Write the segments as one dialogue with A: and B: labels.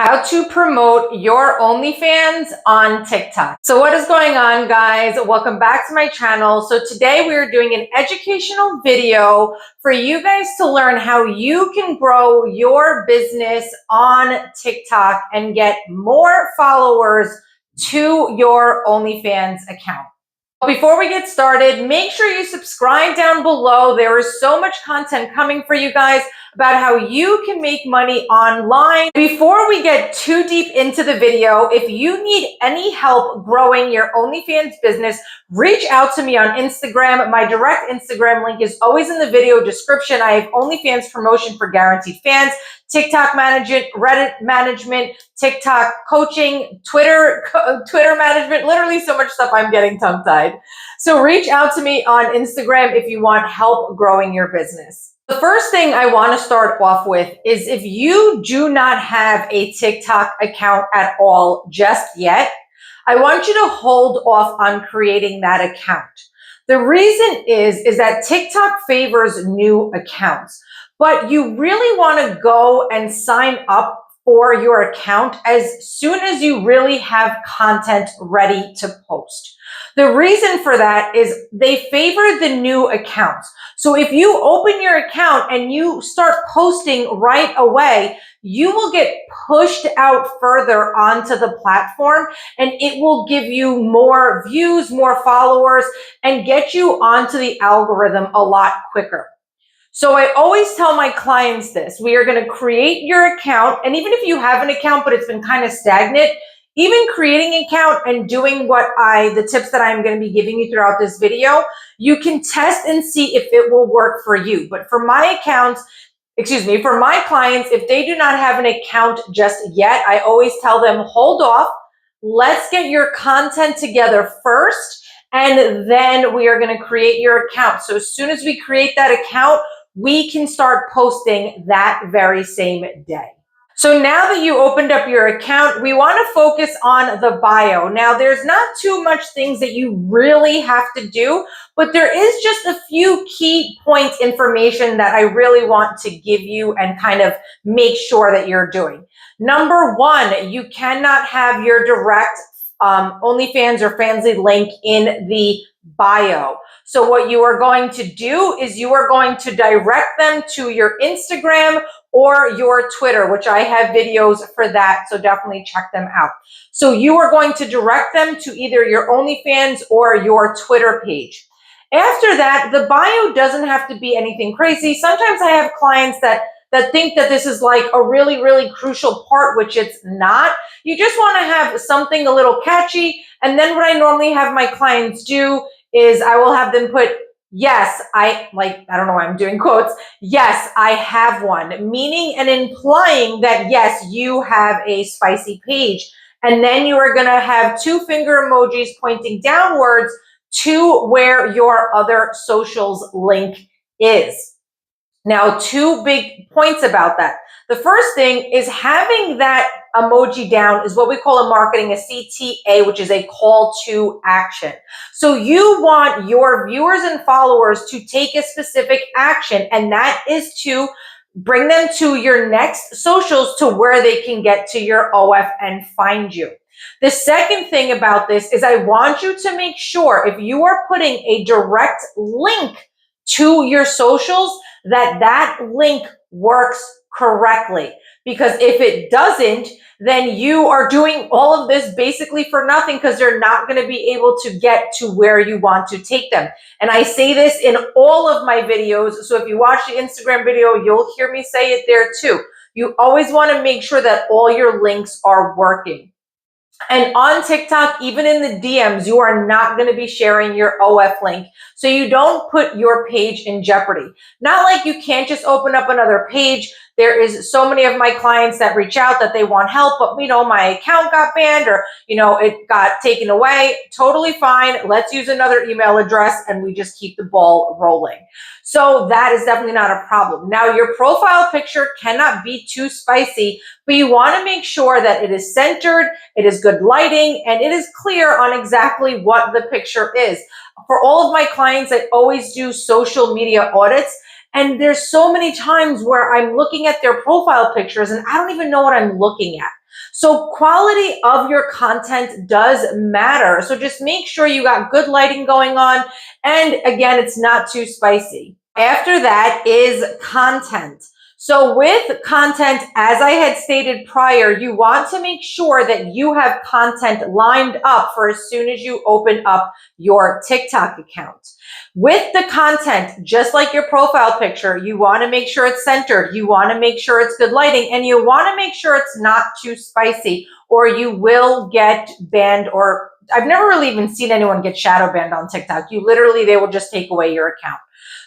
A: How to promote your OnlyFans on TikTok. So what is going on, guys? Welcome back to my channel. So today we are doing an educational video for you guys to learn how you can grow your business on TikTok and get more followers to your OnlyFans account. Before we get started, make sure you subscribe down below. There is so much content coming for you guys about how you can make money online. Before we get too deep into the video, if you need any help growing your OnlyFans business, reach out to me on Instagram. My direct Instagram link is always in the video description. I have OnlyFans promotion for guaranteed fans, TikTok management, Reddit management, TikTok coaching, Twitter management, literally so much stuff I'm getting tongue-tied. So reach out to me on Instagram if you want help growing your business. The first thing I want to start off with is if you do not have a TikTok account at all just yet, I want you to hold off on creating that account. The reason is that TikTok favors new accounts, but you really want to go and sign up for your account as soon as you really have content ready to post. The reason for that is they favor the new accounts. So if you open your account and you start posting right away, you will get pushed out further onto the platform and it will give you more views, more followers, and get you onto the algorithm a lot quicker. So I always tell my clients this: we are going to create your account. And even if you have an account, but it's been kind of stagnant, even creating an account and doing the tips that I'm going to be giving you throughout this video, you can test and see if it will work for you. But for my clients, if they do not have an account just yet, I always tell them, hold off. Let's get your content together first, and then we are going to create your account. So as soon as we create that account, we can start posting that very same day. So now that you opened up your account, we want to focus on the bio. Now, there's not too much things that you really have to do, but there is just a few key point information that I really want to give you and kind of make sure that you're doing. Number one, you cannot have your direct OnlyFans or Fanvue link in the bio. So what you are going to do is you are going to direct them to your Instagram or your Twitter, which I have videos for that, so definitely check them out. So you are going to direct them to either your OnlyFans or your Twitter page. After that, the bio doesn't have to be anything crazy. Sometimes I have clients that think that this is like a really, really crucial part, which it's not. You just want to have something a little catchy. And then what I normally have my clients do is I will have them put, yes, I don't know why I'm doing quotes. Yes, I have one, meaning and implying that, yes, you have a spicy page. And then you are going to have two finger emojis pointing downwards to where your other socials link is. Now, two big points about that. The first thing is having that emoji down is what we call in marketing a CTA, which is a call to action. So you want your viewers and followers to take a specific action, and that is to bring them to your next socials to where they can get to your OF and find you. The second thing about this is I want you to make sure if you are putting a direct link to your socials, that link works correctly. Because if it doesn't, then you are doing all of this basically for nothing, because you're not going to be able to get to where you want to take them. And I say this in all of my videos. So if you watch the Instagram video, you'll hear me say it there too. You always want to make sure that all your links are working. And on TikTok, even in the DMs, you are not going to be sharing your OF link. So you don't put your page in jeopardy. Not like you can't just open up another page. There is so many of my clients that reach out that they want help, but my account got banned or, it got taken away. Totally fine. Let's use another email address and we just keep the ball rolling. So that is definitely not a problem. Now, your profile picture cannot be too spicy, but you want to make sure that it is centered, it is good lighting, and it is clear on exactly what the picture is. For all of my clients, I always do social media audits. And there's so many times where I'm looking at their profile pictures and I don't even know what I'm looking at. So quality of your content does matter. So just make sure you got good lighting going on. And again, it's not too spicy. After that is content. So with content, as I had stated prior, you want to make sure that you have content lined up for as soon as you open up your TikTok account. With the content, just like your profile picture, you want to make sure it's centered. You want to make sure it's good lighting, and you want to make sure it's not too spicy, or you will get banned. Or I've never really even seen anyone get shadow banned on TikTok. They will just take away your account.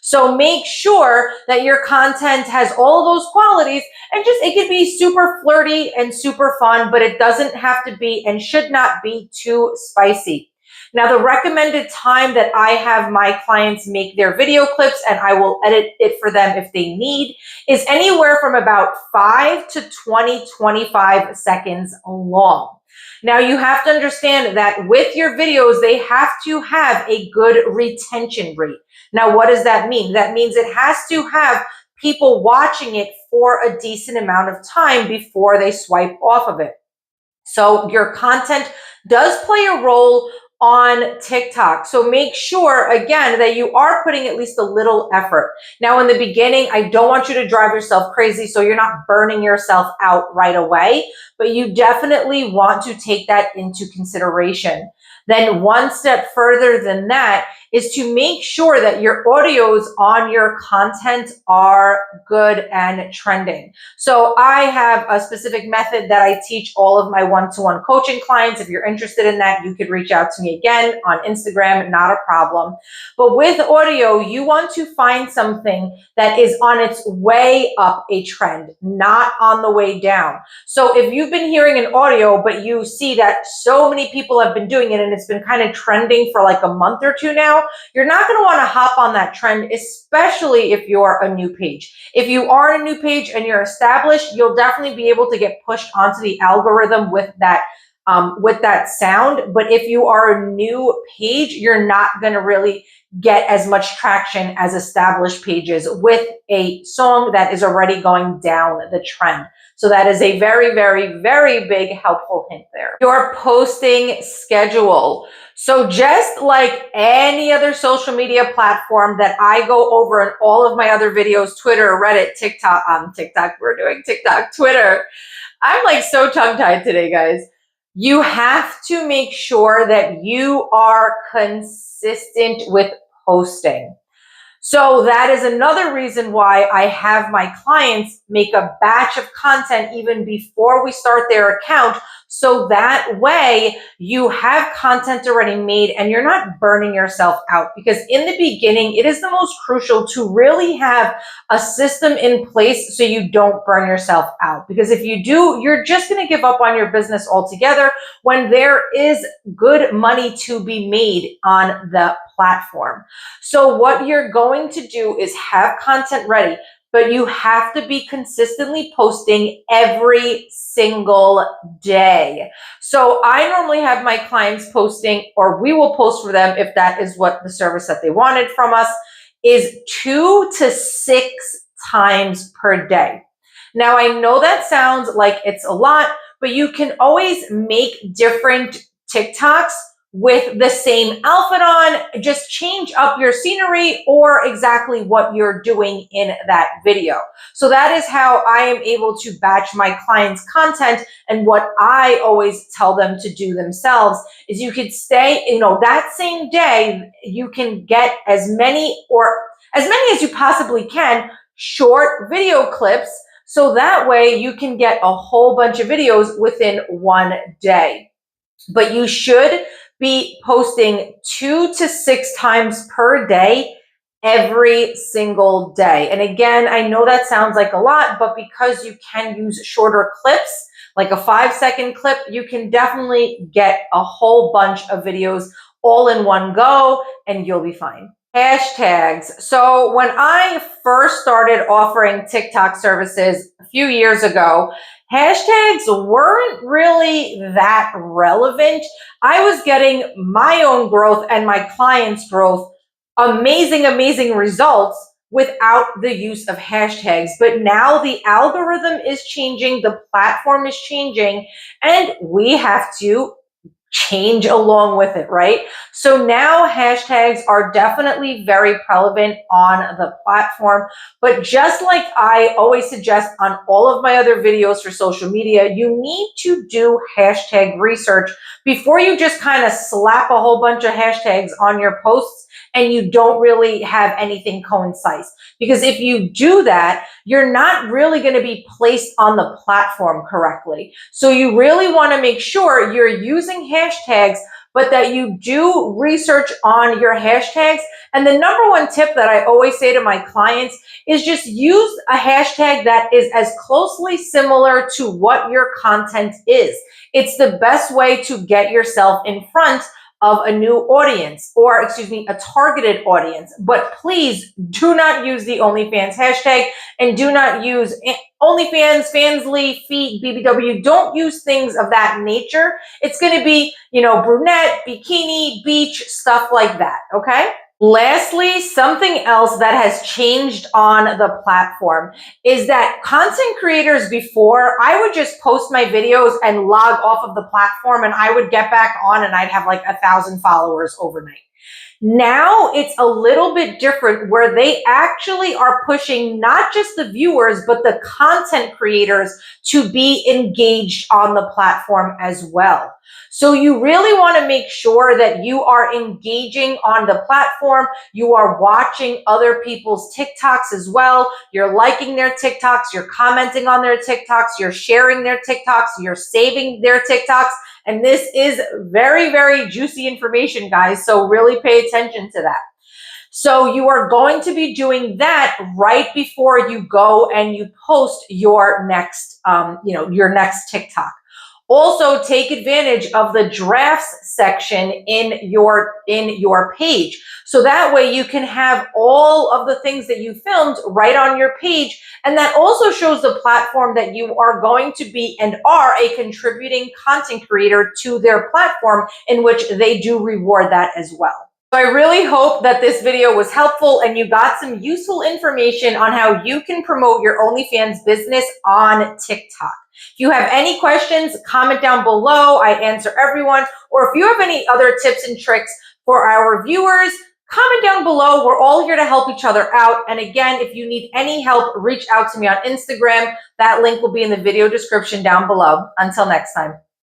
A: So make sure that your content has all of those qualities, and it can be super flirty and super fun, but it doesn't have to be and should not be too spicy. Now, the recommended time that I have my clients make their video clips, and I will edit it for them if they need, is anywhere from about 5 to 25 seconds long. Now, you have to understand that with your videos, they have to have a good retention rate. Now, what does that mean? That means it has to have people watching it for a decent amount of time before they swipe off of it. So your content does play a role on TikTok. So make sure, again, that you are putting at least a little effort. Now, in the beginning, I don't want you to drive yourself crazy, so you're not burning yourself out right away, but you definitely want to take that into consideration. Then one step further than that is to make sure that your audios on your content are good and trending. So I have a specific method that I teach all of my one-to-one coaching clients. If you're interested in that, you could reach out to me again on Instagram, not a problem. But with audio, you want to find something that is on its way up a trend, not on the way down. So if you've been hearing an audio, but you see that so many people have been doing it and it's been kind of trending for like a month or two now, you're not going to want to hop on that trend, especially if you're a new page. If you are a new page and you're established, you'll definitely be able to get pushed onto the algorithm with that sound. But if you are a new page, you're not going to really get as much traction as established pages with a song that is already going down the trend. So that is a very, very, very big helpful hint there. Your posting schedule. So just like any other social media platform that I go over in all of my other videos, Twitter, Reddit, TikTok, we're doing TikTok, Twitter. I'm like so tongue-tied today, guys. You have to make sure that you are consistent with posting. So that is another reason why I have my clients make a batch of content even before we start their account. So that way you have content already made and you're not burning yourself out, because in the beginning, it is the most crucial to really have a system in place so you don't burn yourself out. Because if you do, you're just going to give up on your business altogether when there is good money to be made on the platform. So what you're going to do is have content ready, but you have to be consistently posting every single day. So I normally have my clients posting, or we will post for them if that is what the service that they wanted from us, is 2 to 6 times per day. Now, I know that sounds like it's a lot, but you can always make different TikToks with the same outfit on, just change up your scenery or exactly what you're doing in that video. So that is how I am able to batch my clients' content. And what I always tell them to do themselves is you could stay, that same day, you can get as many as you possibly can, short video clips. So that way you can get a whole bunch of videos within one day. But you should be posting 2 to 6 times per day, every single day. And again, I know that sounds like a lot, but because you can use shorter clips, like a 5-second clip, you can definitely get a whole bunch of videos all in one go, and you'll be fine. Hashtags. So when I first started offering TikTok services a few years ago, hashtags weren't really that relevant. I was getting my own growth and my clients' growth, amazing results, without the use of hashtags. But now the algorithm is changing, the platform is changing, and we have to change along with it, right? So now hashtags are definitely very relevant on the platform. But just like I always suggest on all of my other videos for social media, you need to do hashtag research before you just kind of slap a whole bunch of hashtags on your posts and you don't really have anything coincide. Because if you do that, you're not really going to be placed on the platform correctly. So you really want to make sure you're using hashtags, but that you do research on your hashtags. And the number one tip that I always say to my clients is just use a hashtag that is as closely similar to what your content is. It's the best way to get yourself in front of a new audience, or excuse me, a targeted audience. But please do not use the OnlyFans hashtag, and do not use OnlyFans, Fansly, Feet, BBW. Don't use things of that nature. It's going to be, brunette, bikini, beach, stuff like that. Okay. Lastly, something else that has changed on the platform is that content creators before, I would just post my videos and log off of the platform, and I would get back on and I'd have like 1,000 followers overnight. Now it's a little bit different, where they actually are pushing not just the viewers, but the content creators to be engaged on the platform as well. So you really want to make sure that you are engaging on the platform. You are watching other people's TikToks as well. You're liking their TikToks. You're commenting on their TikToks. You're sharing their TikToks. You're saving their TikToks. And this is very, very juicy information, guys. So really pay attention to that. So you are going to be doing that right before you go and you post your next, your next TikTok. Also, take advantage of the drafts section in your page. So that way you can have all of the things that you filmed right on your page. And that also shows the platform that you are going to be and are a contributing content creator to their platform, in which they do reward that as well. So I really hope that this video was helpful and you got some useful information on how you can promote your OnlyFans business on TikTok. If you have any questions, comment down below. I answer everyone. Or if you have any other tips and tricks for our viewers, comment down below. We're all here to help each other out. And again, if you need any help, reach out to me on Instagram. That link will be in the video description down below. Until next time.